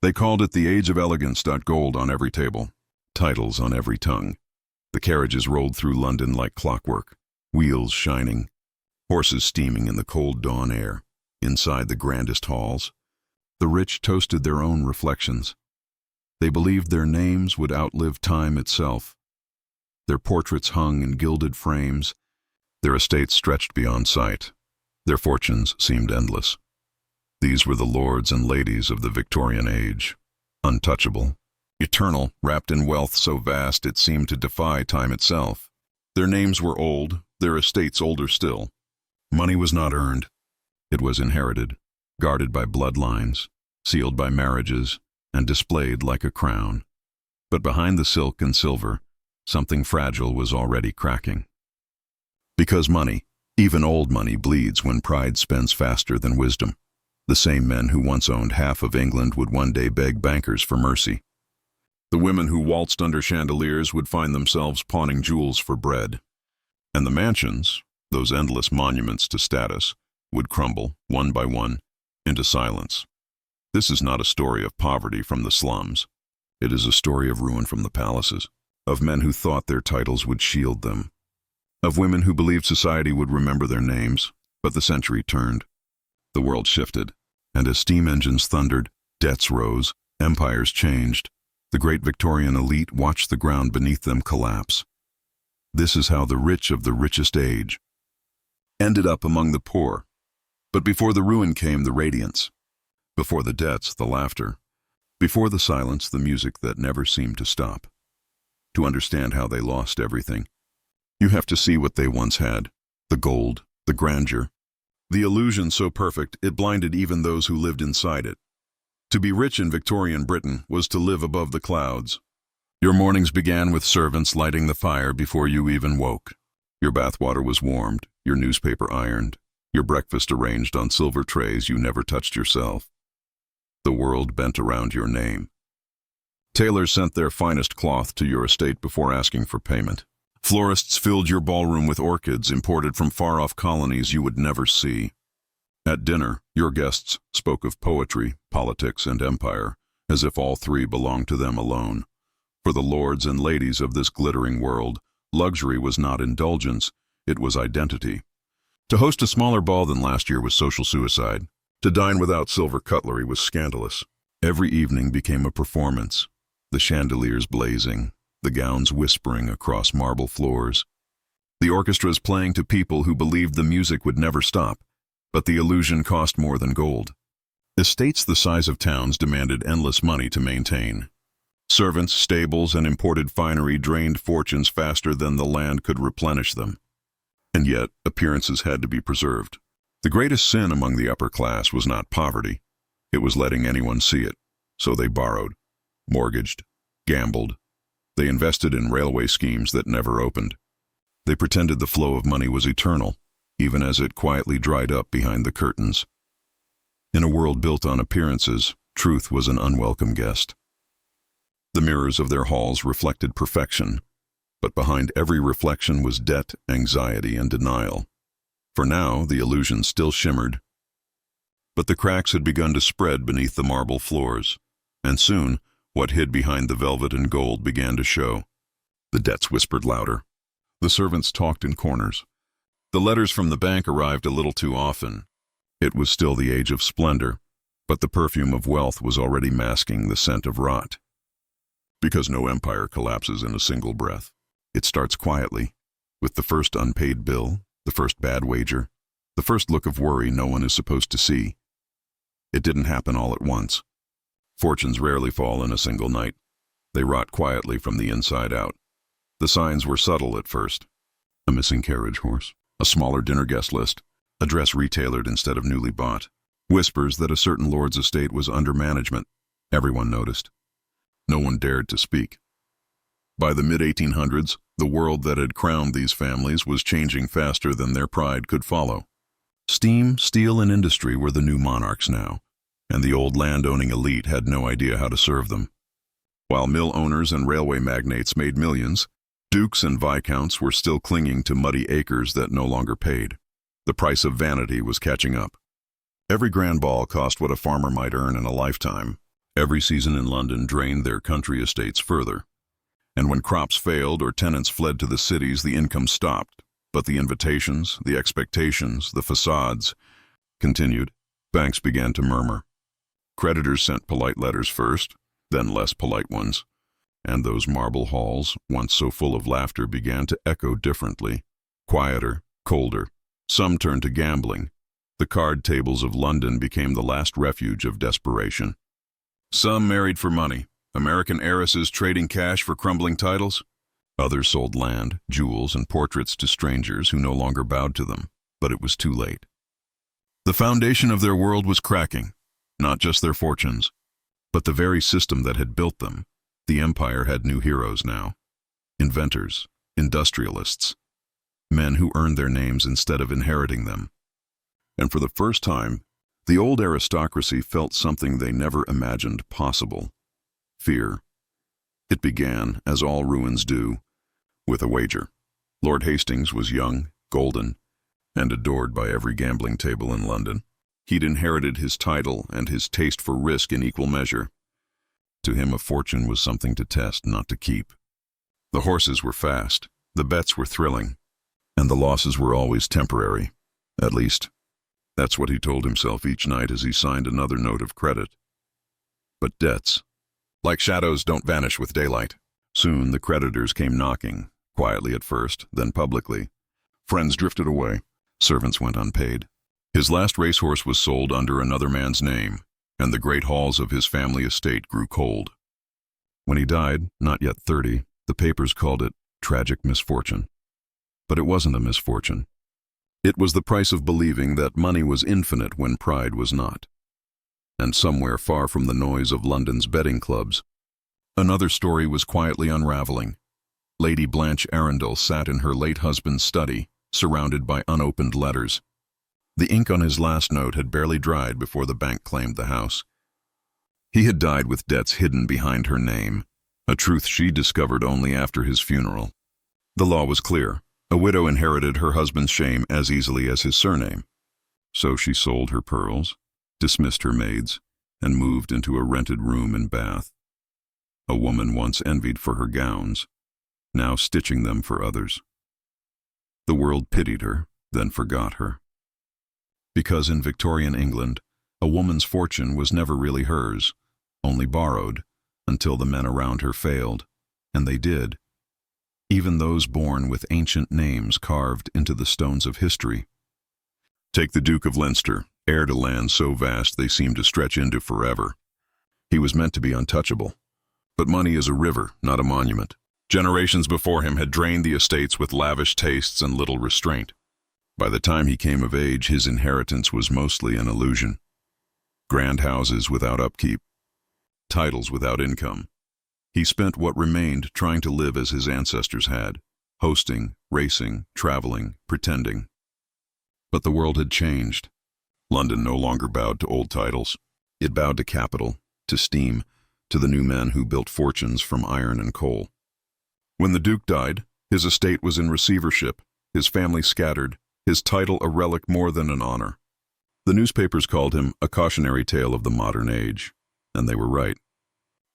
They called it the age of elegance. Gold on every table, titles on every tongue. The carriages rolled through London like clockwork, wheels shining, horses steaming in the cold dawn air. Inside the grandest halls, the rich toasted their own reflections. They believed their names would outlive time itself. Their portraits hung in gilded frames. Their estates stretched beyond sight. Their fortunes seemed endless. These were the lords and ladies of the Victorian age, untouchable, eternal, wrapped in wealth so vast it seemed to defy time itself. Their names were old, their estates older still. Money was not earned. It was inherited, guarded by bloodlines, sealed by marriages, and displayed like a crown. But behind the silk and silver, something fragile was already cracking. Because money, even old money, bleeds when pride spends faster than wisdom. The same men who once owned half of England would one day beg bankers for mercy. The women who waltzed under chandeliers would find themselves pawning jewels for bread. And the mansions, those endless monuments to status, would crumble, one by one, into silence. This is not a story of poverty from the slums. It is a story of ruin from the palaces, of men who thought their titles would shield them, of women who believed society would remember their names. But the century turned. The world shifted, and as steam engines thundered, debts rose, empires changed. The great Victorian elite watched the ground beneath them collapse. This is how the rich of the richest age ended up among the poor. But before the ruin came the radiance. Before the debts, the laughter. Before the silence, the music that never seemed to stop. To understand how they lost everything, you have to see what they once had: the gold, the grandeur, the illusion so perfect it blinded even those who lived inside it. To be rich in Victorian Britain was to live above the clouds. Your mornings began with servants lighting the fire before you even woke. Your bathwater was warmed, your newspaper ironed, your breakfast arranged on silver trays you never touched yourself. The world bent around your name. Tailors sent their finest cloth to your estate before asking for payment. Florists filled your ballroom with orchids imported from far-off colonies you would never see. At dinner, your guests spoke of poetry, politics, and empire, as if all three belonged to them alone. For the lords and ladies of this glittering world, luxury was not indulgence, it was identity. To host a smaller ball than last year was social suicide. To dine without silver cutlery was scandalous. Every evening became a performance, the chandeliers blazing, the gowns whispering across marble floors. The orchestras playing to people who believed the music would never stop, but the illusion cost more than gold. Estates the size of towns demanded endless money to maintain. Servants, stables, and imported finery drained fortunes faster than the land could replenish them. And yet, appearances had to be preserved. The greatest sin among the upper class was not poverty. It was letting anyone see it. So they borrowed, mortgaged, gambled. They invested in railway schemes that never opened. They pretended the flow of money was eternal, even as it quietly dried up behind the curtains. In a world built on appearances, truth was an unwelcome guest. The mirrors of their halls reflected perfection, but behind every reflection was debt, anxiety, and denial. For now, the illusion still shimmered, but the cracks had begun to spread beneath the marble floors, and soon, what hid behind the velvet and gold began to show. The debts whispered louder. The servants talked in corners. The letters from the bank arrived a little too often. It was still the age of splendor, but the perfume of wealth was already masking the scent of rot. Because no empire collapses in a single breath. It starts quietly, with the first unpaid bill, the first bad wager, the first look of worry no one is supposed to see. It didn't happen all at once. Fortunes rarely fall in a single night. They rot quietly from the inside out. The signs were subtle at first. A missing carriage horse, a smaller dinner guest list, a dress retailored instead of newly bought, whispers that a certain lord's estate was under management. Everyone noticed. No one dared to speak. By the mid-1800s, the world that had crowned these families was changing faster than their pride could follow. Steam, steel, and industry were the new monarchs now, and the old land-owning elite had no idea how to serve them. While mill owners and railway magnates made millions, dukes and viscounts were still clinging to muddy acres that no longer paid. The price of vanity was catching up. Every grand ball cost what a farmer might earn in a lifetime. Every season in London drained their country estates further. And when crops failed or tenants fled to the cities, the income stopped. But the invitations, the expectations, the facades continued. Banks began to murmur. Creditors sent polite letters first, then less polite ones. And those marble halls, once so full of laughter, began to echo differently, quieter, colder. Some turned to gambling. The card tables of London became the last refuge of desperation. Some married for money, American heiresses trading cash for crumbling titles. Others sold land, jewels, and portraits to strangers who no longer bowed to them, but it was too late. The foundation of their world was cracking, not just their fortunes, but the very system that had built them. The empire had new heroes now. Inventors, industrialists, men who earned their names instead of inheriting them. And for the first time, the old aristocracy felt something they never imagined possible: fear. It began, as all ruins do, with a wager. Lord Hastings was young, golden, and adored by every gambling table in London. He'd inherited his title and his taste for risk in equal measure. To him, a fortune was something to test, not to keep. The horses were fast, the bets were thrilling, and the losses were always temporary. At least, that's what he told himself each night as he signed another note of credit. But debts, like shadows, don't vanish with daylight. Soon the creditors came knocking, quietly at first, then publicly. Friends drifted away. Servants went unpaid. His last racehorse was sold under another man's name, and the great halls of his family estate grew cold. When he died, not yet 30, the papers called it tragic misfortune. But it wasn't a misfortune. It was the price of believing that money was infinite when pride was not. And somewhere far from the noise of London's betting clubs, another story was quietly unraveling. Lady Blanche Arundel sat in her late husband's study, surrounded by unopened letters. The ink on his last note had barely dried before the bank claimed the house. He had died with debts hidden behind her name, a truth she discovered only after his funeral. The law was clear. A widow inherited her husband's shame as easily as his surname. So she sold her pearls, dismissed her maids, and moved into a rented room in Bath. A woman once envied for her gowns, now stitching them for others. The world pitied her, then forgot her. Because in Victorian England, a woman's fortune was never really hers, only borrowed, until the men around her failed, and they did. Even those born with ancient names carved into the stones of history. Take the Duke of Leinster, heir to lands so vast they seemed to stretch into forever. He was meant to be untouchable. But money is a river, not a monument. Generations before him had drained the estates with lavish tastes and little restraint. By the time he came of age, his inheritance was mostly an illusion. Grand houses without upkeep, titles without income. He spent what remained trying to live as his ancestors had, hosting, racing, traveling, pretending. But the world had changed. London no longer bowed to old titles. It bowed to capital, to steam, to the new men who built fortunes from iron and coal. When the Duke died, his estate was in receivership, his family scattered, his title a relic more than an honor. The newspapers called him a cautionary tale of the modern age, and they were right.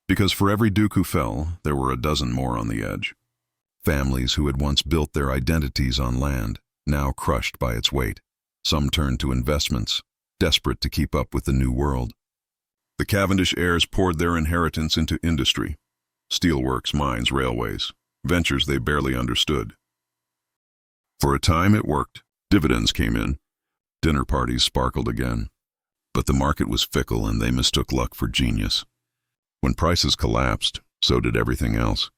Because for every duke who fell, there were a dozen more on the edge. Families who had once built their identities on land, now crushed by its weight. Some turned to investments, desperate to keep up with the new world. The Cavendish heirs poured their inheritance into industry. Steelworks, mines, railways, ventures they barely understood. For a time it worked. Dividends came in. Dinner parties sparkled again. But the market was fickle and they mistook luck for genius. When prices collapsed, so did everything else.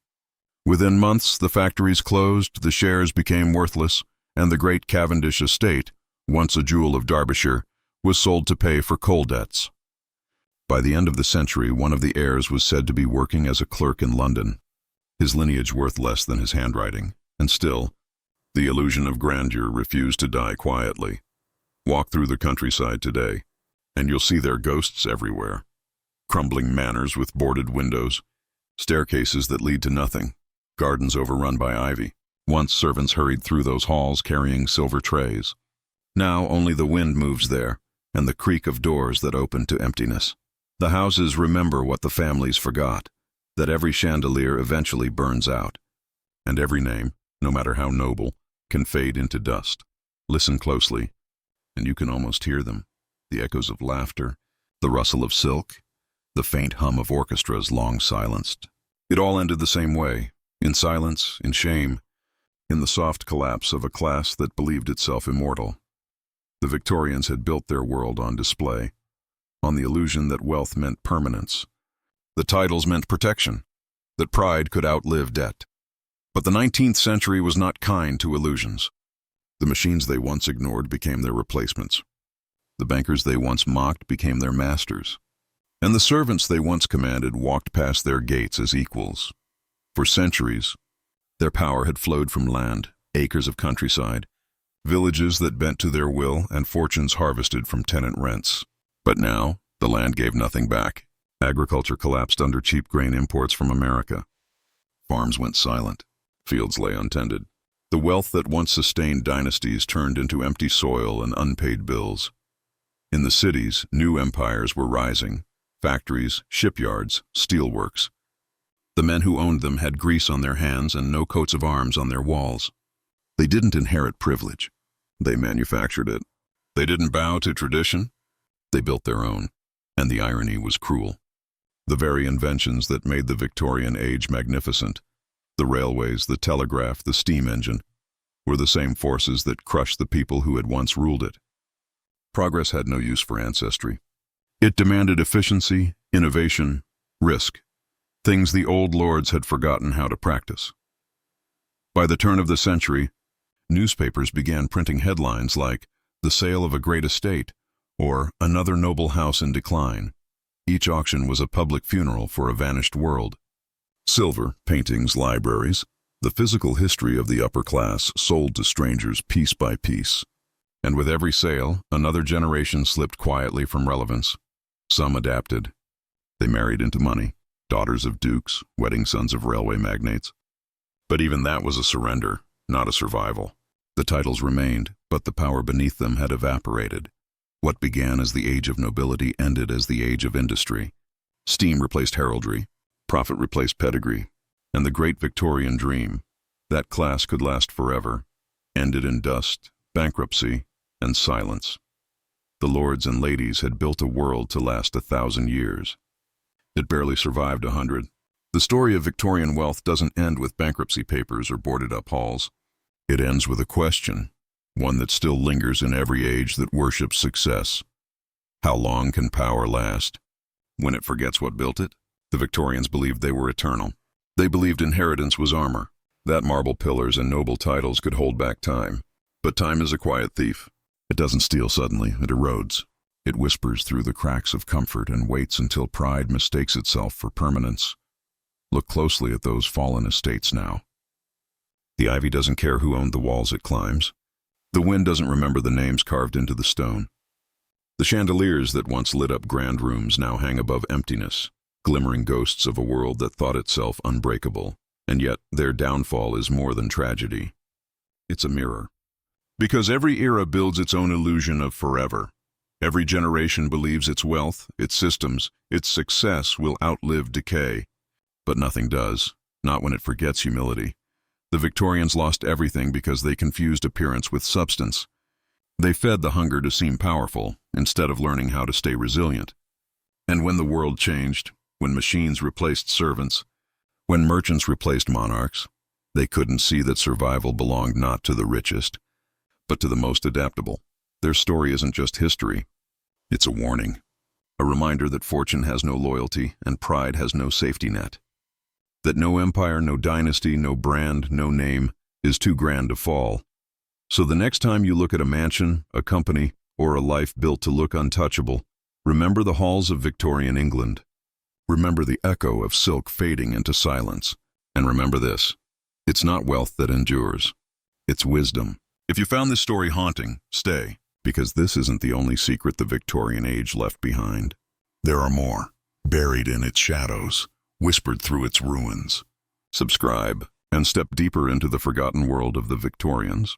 Within months, the factories closed, the shares became worthless, and the great Cavendish estate, once a jewel of Derbyshire, was sold to pay for coal debts. By the end of the century, one of the heirs was said to be working as a clerk in London, his lineage worth less than his handwriting, and still, the illusion of grandeur refused to die quietly. Walk through the countryside today, and you'll see their ghosts everywhere. Crumbling manors with boarded windows, staircases that lead to nothing, gardens overrun by ivy. Once servants hurried through those halls carrying silver trays. Now only the wind moves there, and the creak of doors that open to emptiness. The houses remember what the families forgot, that every chandelier eventually burns out, and every name, no matter how noble, can fade into dust. Listen closely, and you can almost hear them, the echoes of laughter, the rustle of silk, the faint hum of orchestras long silenced. It all ended the same way, in silence, in shame, in the soft collapse of a class that believed itself immortal. The Victorians had built their world on display, on the illusion that wealth meant permanence, that titles meant protection, that pride could outlive debt. But the 19th century was not kind to illusions. The machines they once ignored became their replacements. The bankers they once mocked became their masters. And the servants they once commanded walked past their gates as equals. For centuries, their power had flowed from land, acres of countryside, villages that bent to their will, and fortunes harvested from tenant rents. But now, the land gave nothing back. Agriculture collapsed under cheap grain imports from America. Farms went silent. Fields lay untended. The wealth that once sustained dynasties turned into empty soil and unpaid bills. In the cities, new empires were rising. Factories, shipyards, steelworks. The men who owned them had grease on their hands and no coats of arms on their walls. They didn't inherit privilege. They manufactured it. They didn't bow to tradition. They built their own. And the irony was cruel. The very inventions that made the Victorian age magnificent, the railways, the telegraph, the steam engine, were the same forces that crushed the people who had once ruled it. Progress had no use for ancestry. It demanded efficiency, innovation, risk, things the old lords had forgotten how to practice. By the turn of the century, newspapers began printing headlines like, "The sale of a great estate," or "Another noble house in decline." Each auction was a public funeral for a vanished world. Silver, paintings, libraries, the physical history of the upper class sold to strangers piece by piece. And with every sale, another generation slipped quietly from relevance. Some adapted. They married into money, daughters of dukes, wedding sons of railway magnates. But even that was a surrender, not a survival. The titles remained, but the power beneath them had evaporated. What began as the age of nobility ended as the age of industry. Steam replaced heraldry, profit replaced pedigree, and the great Victorian dream, that class could last forever, ended in dust, bankruptcy, and silence. The lords and ladies had built a world to last 1,000 years. It barely survived 100. The story of Victorian wealth doesn't end with bankruptcy papers or boarded-up halls. It ends with a question, one that still lingers in every age that worships success. How long can power last? When it forgets what built it? The Victorians believed they were eternal. They believed inheritance was armor, that marble pillars and noble titles could hold back time. But time is a quiet thief. It doesn't steal suddenly, it erodes. It whispers through the cracks of comfort and waits until pride mistakes itself for permanence. Look closely at those fallen estates now. The ivy doesn't care who owned the walls it climbs. The wind doesn't remember the names carved into the stone. The chandeliers that once lit up grand rooms now hang above emptiness, glimmering ghosts of a world that thought itself unbreakable, and yet their downfall is more than tragedy. It's a mirror. Because every era builds its own illusion of forever. Every generation believes its wealth, its systems, its success will outlive decay. But nothing does, not when it forgets humility. The Victorians lost everything because they confused appearance with substance. They fed the hunger to seem powerful, instead of learning how to stay resilient. And when the world changed, when machines replaced servants, when merchants replaced monarchs, they couldn't see that survival belonged not to the richest, but to the most adaptable. Their story isn't just history, it's a warning. A reminder that fortune has no loyalty and pride has no safety net. That no empire, no dynasty, no brand, no name is too grand to fall. So the next time you look at a mansion, a company, or a life built to look untouchable, remember the halls of Victorian England. Remember the echo of silk fading into silence. And remember this, it's not wealth that endures, it's wisdom. If you found this story haunting, stay, because this isn't the only secret the Victorian age left behind. There are more, buried in its shadows, whispered through its ruins. Subscribe and step deeper into the forgotten world of the Victorians.